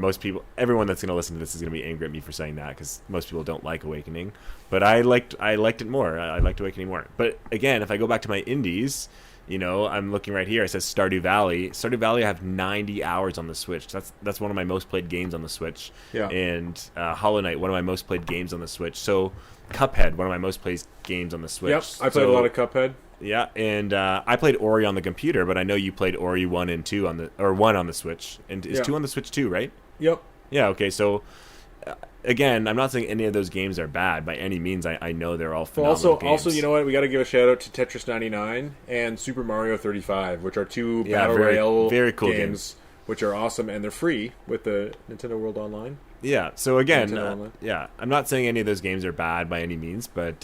Everyone that's going to listen to this is going to be angry at me for saying that because most people don't like Awakening. But I liked it more. I liked Awakening more. But again, if I go back to my indies, I'm looking right here. It says Stardew Valley. Stardew Valley, I have 90 hours on the Switch. That's one of my most played games on the Switch. Yeah. And Hollow Knight, one of my most played games on the Switch. So Cuphead, one of my most played games on the Switch. Yep, I played a lot of Cuphead. Yeah, and I played Ori on the computer, but I know you played Ori 1 and 2 1 on the Switch. And is 2 on the Switch too, right? Yep. Yeah, okay, so again, I'm not saying any of those games are bad by any means. I know they're all phenomenal games. Also, you know what? We got to give a shout out to Tetris 99 and Super Mario 35, which are two Battle Royale very cool games, which are awesome, and they're free with the Nintendo World Online. Yeah, so again, I'm not saying any of those games are bad by any means, but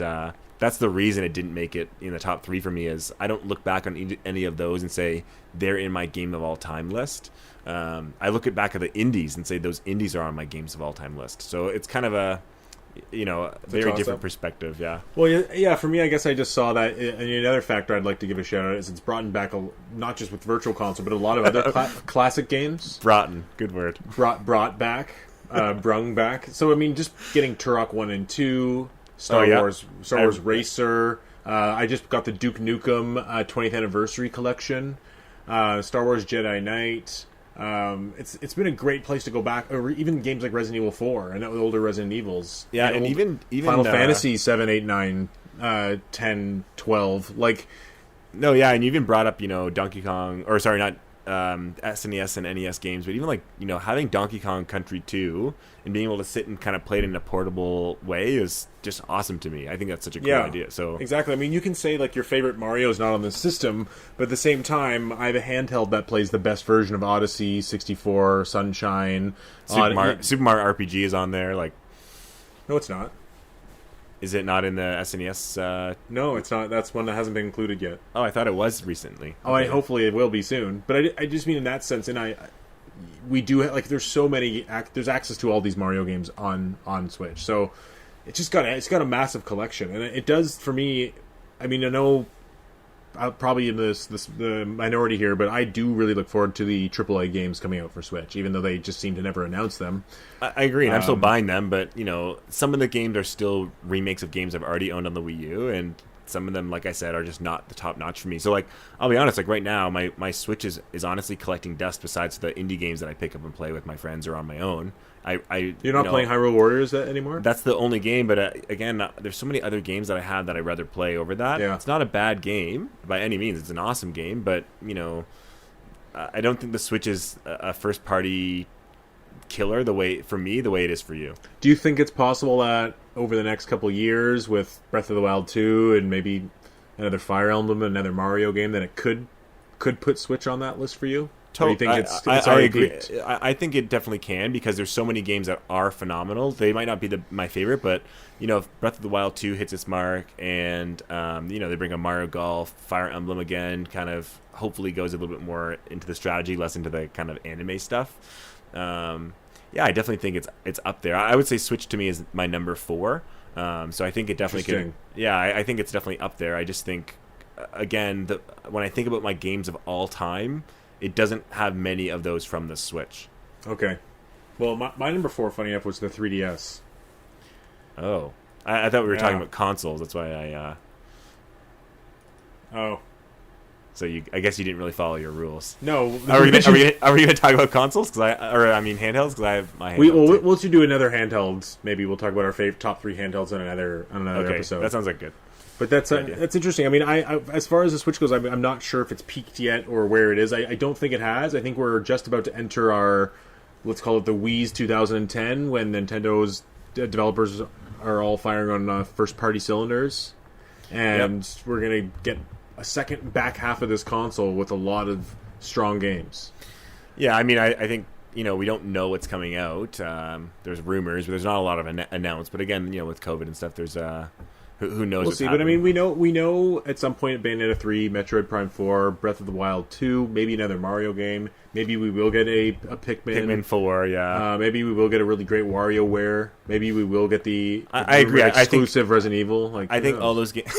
that's the reason it didn't make it in the top 3 for me. Is I don't look back on any of those and say they're in my game of all time list. I look back at the indies and say those indies are on my games of all time list. So it's kind of a very different perspective. Yeah. Well, yeah. For me, I guess I just saw that. And another factor I'd like to give a shout out is it's brought back not just with Virtual Console, but a lot of other classic games. Good word. Brought back, brung back. So I mean, just getting Turok 1 and 2. Star Wars Racer. I just got the Duke Nukem 20th Anniversary Collection. Star Wars Jedi Knight. It's been a great place to go back, or even games like Resident Evil 4 and older Resident Evils. Yeah, and even Final Fantasy 7, 8, 9, 10, 12. Like, no, yeah, and you even brought up Donkey Kong, or sorry, not SNES and NES games, but even like having Donkey Kong Country 2 and being able to sit and kind of play it in a portable way is just awesome to me. I think that's such a cool idea. So exactly. I mean, you can say like your favorite Mario is not on the system, but at the same time, I have a handheld that plays the best version of Odyssey, 64, Sunshine. Super Mario RPG is on there. Like, no, it's not. Is it not in the SNES? No, it's not. That's one that hasn't been included yet. Oh, I thought it was recently. Oh, hopefully it will be soon. But I just mean in that sense, and we do like there's so many. There's access to all these Mario games on Switch, so it's got a massive collection, and it does for me. I mean, I know I'm probably in the minority here, but I do really look forward to the AAA games coming out for Switch, even though they just seem to never announce them. I agree, and I'm still buying them, but some of the games are still remakes of games I've already owned on the Wii U, and some of them, like I said, are just not the top notch for me. So, like, I'll be honest, like right now, my Switch is honestly collecting dust. Besides the indie games that I pick up and play with my friends or on my own. You're not playing Hyrule Warriors anymore? That's the only game, but again, there's so many other games that I have that I'd rather play over that. Yeah. It's not a bad game by any means. It's an awesome game, but I don't think the Switch is a first party killer the way it is for you. Do you think it's possible that over the next couple of years with Breath of the Wild 2 and maybe another Fire Emblem, another Mario game, that it could put Switch on that list for you? Or do you think I agree. I think it definitely can, because there's so many games that are phenomenal. They might not be my favorite, but if Breath of the Wild 2 hits its mark and they bring a Mario Golf, Fire Emblem again, kind of hopefully goes a little bit more into the strategy, less into the kind of anime stuff. Yeah, I definitely think it's up there. I would say Switch to me is my number 4. So I think it definitely could. Yeah, I think it's definitely up there. I just think, again, when I think about my games of all time, it doesn't have many of those from the Switch. Okay. Well, my number 4, funny enough, was the 3DS. Oh. I thought we were talking about consoles. That's why I... Oh. So I guess you didn't really follow your rules. No. Are we going to talk about consoles? Handhelds? Because I have my handheld. We'll do another handheld. Maybe we'll talk about our top 3 handhelds on another episode. That sounds like good. But that's interesting. I mean, I as far as the Switch goes, I'm not sure if it's peaked yet or where it is. I don't think it has. I think we're just about to enter our, let's call it the Wii's 2010, when Nintendo's developers are all firing on first-party cylinders. And we're going to get a second back half of this console with a lot of strong games. Yeah, I mean, I think, we don't know what's coming out. There's rumors, but there's not a lot of announced. But again, with COVID and stuff, there's... Who knows? We'll see, happening. But I mean, we know at some point Bayonetta 3, Metroid Prime 4, Breath of the Wild 2, maybe another Mario game. Maybe we will get a Pikmin 4. Yeah. Maybe we will get a really great WarioWare. Maybe we will get the I agree. Exclusive Resident Evil. I think all those games.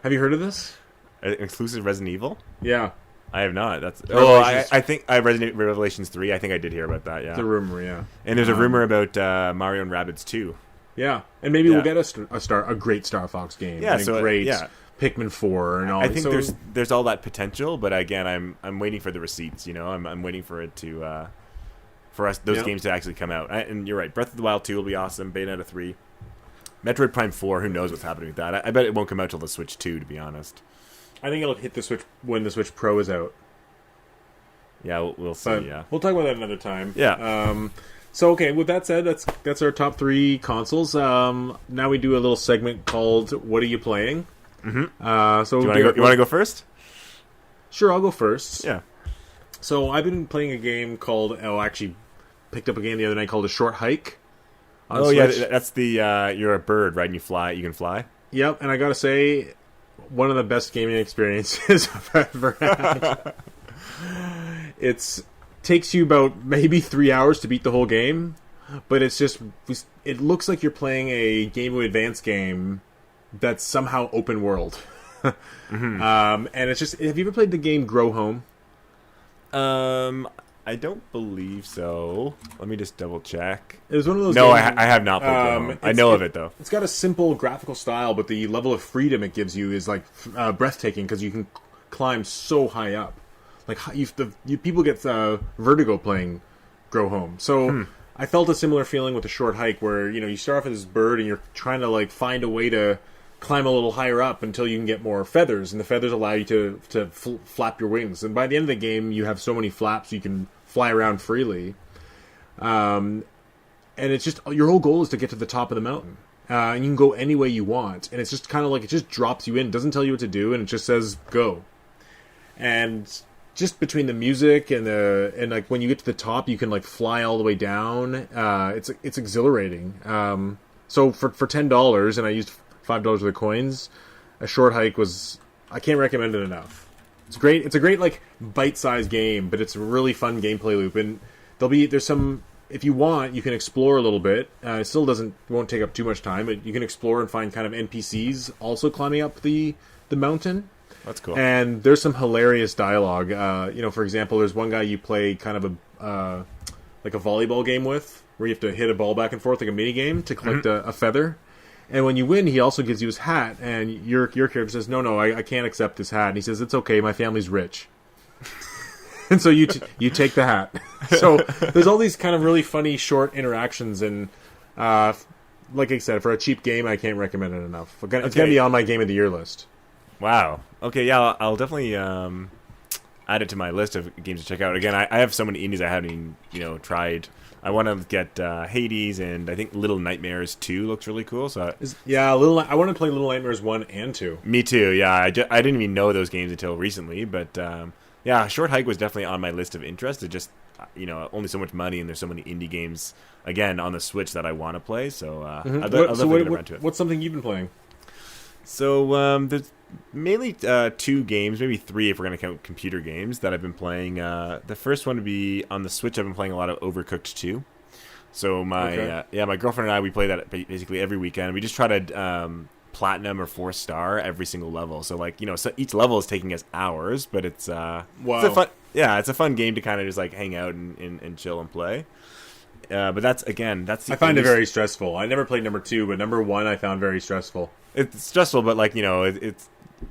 Have you heard of this? Exclusive Resident Evil? Yeah. I have not. That's Revelations. I think I read Revelations 3. I think I did hear about that. Yeah, It's a rumor. Yeah, and there's a rumor about Mario and Rabbids 2. Yeah, and maybe we'll get a great Star Fox game. Yeah, and a great Pikmin 4 and all. I think there's all that potential, but again, I'm waiting for the receipts. I'm waiting for it to for us those games to actually come out. And you're right, Breath of the Wild 2 will be awesome. Bayonetta 3, Metroid Prime 4. Who knows what's happening with that? I bet it won't come out till the Switch 2. To be honest, I think it'll hit the Switch when the Switch Pro is out. Yeah, we'll see. But we'll talk about that another time. Yeah. So okay, with that said, that's our top 3 consoles. Now we do a little segment called "What Are You Playing?" Mm-hmm. So you want to go first? Sure, I'll go first. Yeah. So I've been playing a game called. Actually, picked up a game the other night called A Short Hike. On Switch. Yeah, that's the you're a bird, right? And you fly. You can fly. Yep, and I gotta say, one of the best gaming experiences I've ever had. It takes you about maybe 3 hours to beat the whole game, but it looks like you're playing a Game Boy Advance game that's somehow open world. Mm-hmm. And it's just, have you ever played the game Grow Home? I don't believe so. Let me just double check. It was one of those No, games, I have not played Grow Home. I know of it, though. It's got a simple graphical style, but the level of freedom it gives you is like breathtaking because you can climb so high up. Like people get vertigo playing Grow Home. So I felt a similar feeling with A Short Hike, where you start off as this bird and you're trying to like find a way to climb a little higher up until you can get more feathers, and the feathers allow you to flap your wings. And by the end of the game, you have so many flaps you can fly around freely. And it's just your whole goal is to get to the top of the mountain, and you can go any way you want. And it's just kind of like it just drops you in, it doesn't tell you what to do, and it just says go. And just between the music and like when you get to the top, you can like fly all the way down. It's exhilarating. So for $10, and I used $5 of the coins, A Short Hike I can't recommend it enough. It's great. It's a great like bite-sized game, but it's a really fun gameplay loop. And there's some, if you want, you can explore a little bit. It still won't take up too much time, but you can explore and find kind of NPCs also climbing up the mountain. That's cool. And there's some hilarious dialogue. For example, there's one guy you play kind of like a volleyball game with, where you have to hit a ball back and forth like a mini game to collect a feather. And when you win, he also gives you his hat, and your character says, "No, I can't accept this hat." And he says, "It's okay, my family's rich." And so you take the hat. So there's all these kind of really funny short interactions, and like I said, for a cheap game, I can't recommend it enough. It's going to be on my Game of the Year list. Wow. Okay, yeah, I'll definitely add it to my list of games to check out. Again, I have so many indies I haven't even, tried. I want to get Hades, and I think Little Nightmares 2 looks really cool. So I want to play Little Nightmares 1 and 2. Me too, yeah. I didn't even know those games until recently, but yeah, Short Hike was definitely on my list of interest. It just, only so much money, and there's so many indie games, again, on the Switch that I want to play, so I'll definitely get around to it. What's something you've been playing? So there's mainly 2 games, maybe 3 if we're going to count computer games that I've been playing. The first one would be on the Switch. I've been playing a lot of Overcooked 2. So my girlfriend and I, we play that basically every weekend. We just try to platinum or 4-star every single level. So like so each level is taking us hours, but it's it's a fun game to kind of just like hang out and chill and play. But that's I find it very stressful. I never played number 2, but number 1 I found very stressful. It's stressful, but like it's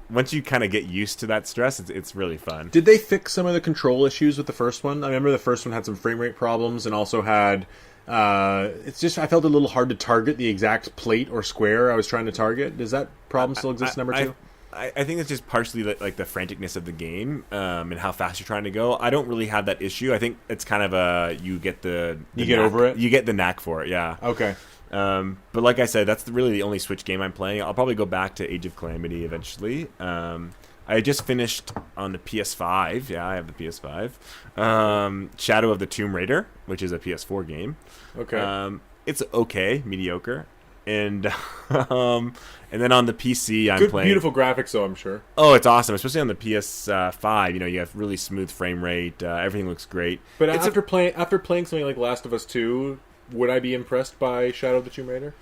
once you kind of get used to that stress, it's really fun. Did they fix some of the control issues with the first one? I remember the first one had some frame rate problems, and also had I felt a little hard to target the exact plate or square I was trying to target. Does that problem still exist in number 2? I think it's just partially like the franticness of the game and how fast you're trying to go. I don't really have that issue. I think it's kind of you get over it. You get the knack for it. Yeah. Okay. But like I said, that's really the only Switch game I'm playing. I'll probably go back to Age of Calamity eventually. I just finished on the PS5. Yeah, I have the PS5. Shadow of the Tomb Raider, which is a PS4 game. Okay. It's okay, mediocre. And then on the PC, I'm playing beautiful graphics, though, I'm sure. Oh, it's awesome, especially on the PS5. You have really smooth frame rate. Everything looks great. But after playing something like Last of Us 2, would I be impressed by Shadow of the Tomb Raider?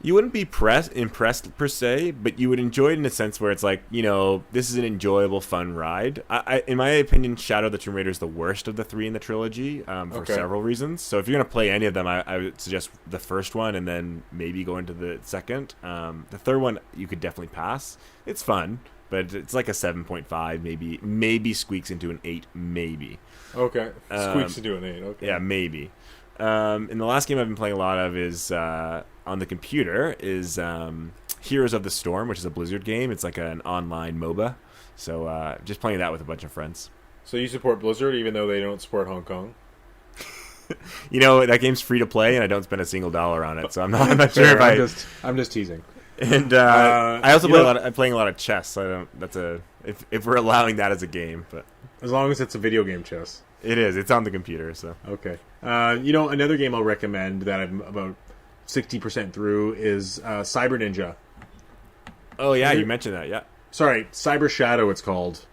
You wouldn't be impressed per se, but you would enjoy it in a sense where it's like, this is an enjoyable, fun ride. In my opinion, Shadow of the Tomb Raider is the worst of the 3 in the trilogy for several reasons. So if you're going to play any of them, I would suggest the first one and then maybe go into the second. The third one, you could definitely pass. It's fun, but it's like a 7.5, maybe squeaks into an 8, maybe. Okay, squeaks into an 8, okay. Yeah, maybe. And the last game I've been playing a lot of is on the computer is Heroes of the Storm, which is a Blizzard game. It's like an online MOBA. So just playing that with a bunch of friends. So you support Blizzard even though they don't support Hong Kong? That game's free to play, and I don't spend a single dollar on it. So I'm not sure if I'm just teasing. And I also I'm playing a lot of chess. So if we're allowing that as a game, but as long as it's a video game chess. It is. It's on the computer, so. Okay. Another game I'll recommend that I'm about 60% through is Cyber Ninja. Oh, yeah, you mentioned that, yeah. Sorry, Cyber Shadow it's called.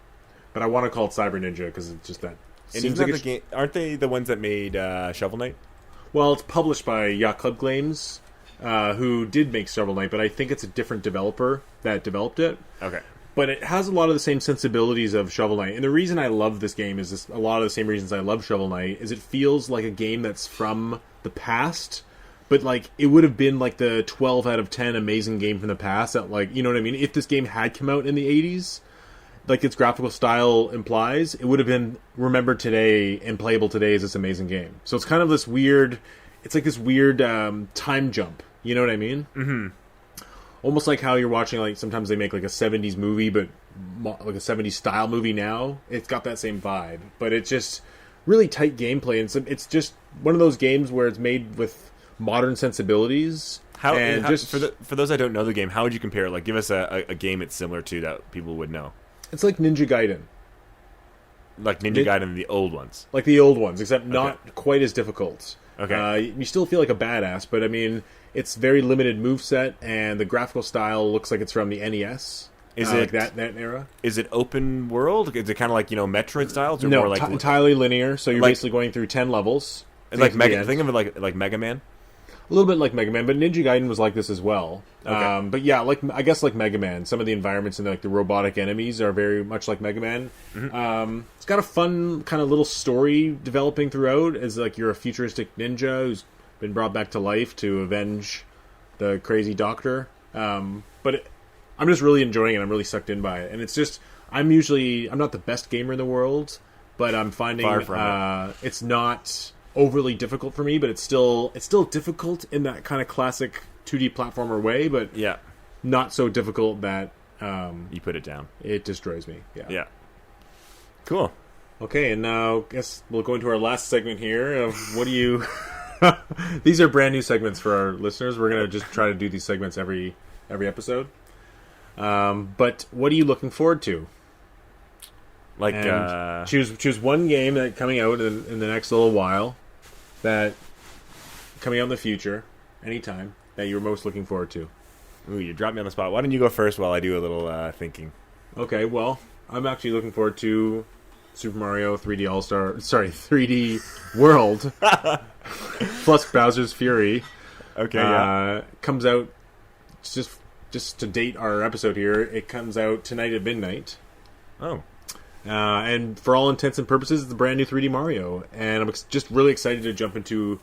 But I want to call it Cyber Ninja because it's just that. Aren't they the ones that made Shovel Knight? Well, it's published by Yacht Club Games, who did make Shovel Knight, but I think it's a different developer that developed it. Okay. But it has a lot of the same sensibilities of Shovel Knight. And the reason I love this game is a lot of the same reasons I love Shovel Knight, is it feels like a game that's from the past, but like it would have been like the 12 out of 10 amazing game from the past that, like, you know what I mean? If this game had come out in the 80s, like its graphical style implies, it would have been remembered today and playable today as this amazing game. So it's kind of this weird, it's like this weird time jump. You know what I mean? Mm-hmm. Almost like how you're watching, like, sometimes they make, like, a 70s movie, but, like, a 70s style movie now. It's got that same vibe. But it's just really tight gameplay. And it's just one of those games where it's made with modern sensibilities. For those that don't know the game, how would you compare it? Like, give us a game it's similar to that people would know. It's like Ninja Gaiden. Like Ninja Gaiden, the old ones. Like the old ones, except not quite as difficult. Okay. You still feel like a badass, but, I mean, it's very limited moveset, and the graphical style looks like it's from the NES. Is it like that era? Is it open world? Is it kind of like, Metroid styles? Or no, more like entirely linear. So you're basically going through 10 levels. Think of it like Mega Man. A little bit like Mega Man, but Ninja Gaiden was like this as well. Okay. But yeah, I guess like Mega Man. Some of the environments and like the robotic enemies are very much like Mega Man. Mm-hmm. It's got a fun kind of little story developing throughout, as like you're a futuristic ninja who's been brought back to life to avenge the crazy doctor. I'm just really enjoying it. I'm really sucked in by it, and it's just I'm not the best gamer in the world, but I'm finding it's not overly difficult for me, but it's still difficult in that kind of classic 2D platformer way, but not so difficult that you put it down. It destroys me. Yeah. Cool. Okay, and now I guess we'll go into our last segment here of what do you... These are brand new segments for our listeners. We're going to just try to do these segments every episode. But what are you looking forward to? Like, choose one game that coming out in the next little while, that coming out in the future, anytime, that you're most looking forward to. Ooh, you dropped me on the spot. Why don't you go first while I do a little thinking? Okay, well, I'm actually looking forward to Super Mario 3D All-Star... Sorry, 3D World plus Bowser's Fury. Okay, comes out, just to date our episode here, it comes out tonight at midnight. Oh. And for all intents and purposes, it's a brand new 3D Mario. And I'm just really excited to jump into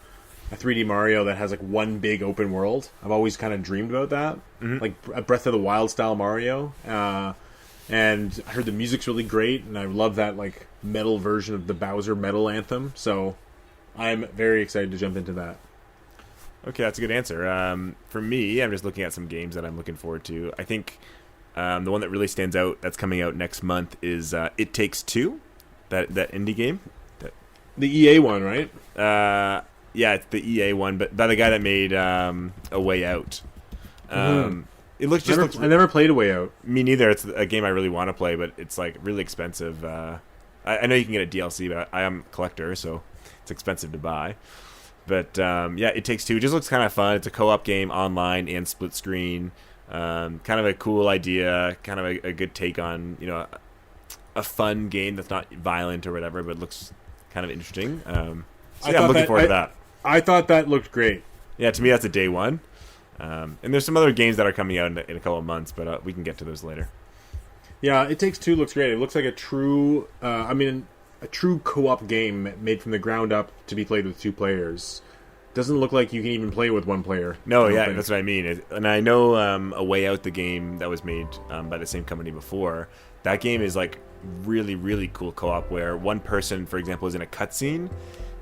a 3D Mario that has like one big open world. I've always kind of dreamed about that. Mm-hmm. Like a Breath of the Wild style Mario. And I heard the music's really great, and I love that like metal version of the Bowser metal anthem. So I'm very excited to jump into that. Okay, that's a good answer. For me, I'm just looking at some games that I'm looking forward to. I think the one that really stands out that's coming out next month is It Takes Two, that indie game. The EA one, right? Yeah, it's the EA one, but by the guy that made A Way Out. It looks I never played A Way Out. Me neither. It's a game I really want to play, but it's like really expensive. I know you can get a DLC, but I am a collector, so it's expensive to buy. But yeah, It Takes Two. It just looks kind of fun. It's a co-op game online and split screen. Kind of a cool idea. Kind of a good take on a fun game that's not violent or whatever, but looks kind of interesting. So yeah, I'm looking forward to that. I thought that looked great. Yeah, to me that's a day one. And there's some other games that are coming out in a couple of months, but we can get to those later. Yeah, It Takes Two looks great. It looks like a true, a true co-op game made from the ground up to be played with 2 players. Doesn't look like you can even play with 1 player. No, yeah, that's what I mean. And I know A Way Out, the game that was made by the same company before, that game is like really, really cool co-op where one person, for example, is in a cutscene,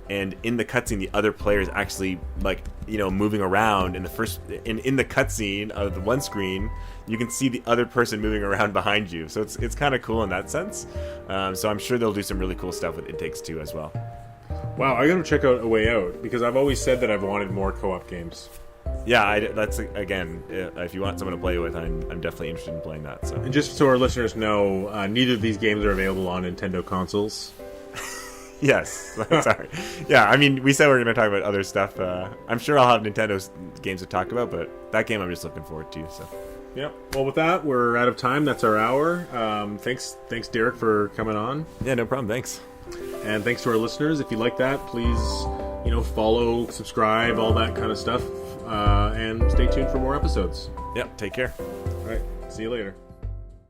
and in the cutscene, the other player is actually like, moving around. In the cutscene of the one screen, you can see the other person moving around behind you. So it's kind of cool in that sense. So I'm sure they'll do some really cool stuff with It Takes Two as well. Wow, I got to check out A Way Out because I've always said that I've wanted more co-op games. Yeah, that's again, if you want someone to play with, I'm definitely interested in playing that. So, and just so our listeners know, neither of these games are available on Nintendo consoles. Yes, sorry. Yeah, I mean, we said we were going to talk about other stuff. I'm sure I'll have Nintendo games to talk about, but that game I'm just looking forward to. So, yeah. Well, with that, we're out of time. That's our hour. Thanks, Derek, for coming on. Yeah, no problem. Thanks. And thanks to our listeners. If you like that, please, follow, subscribe, all that kind of stuff, and stay tuned for more episodes. Yep. Take care. All right. See you later.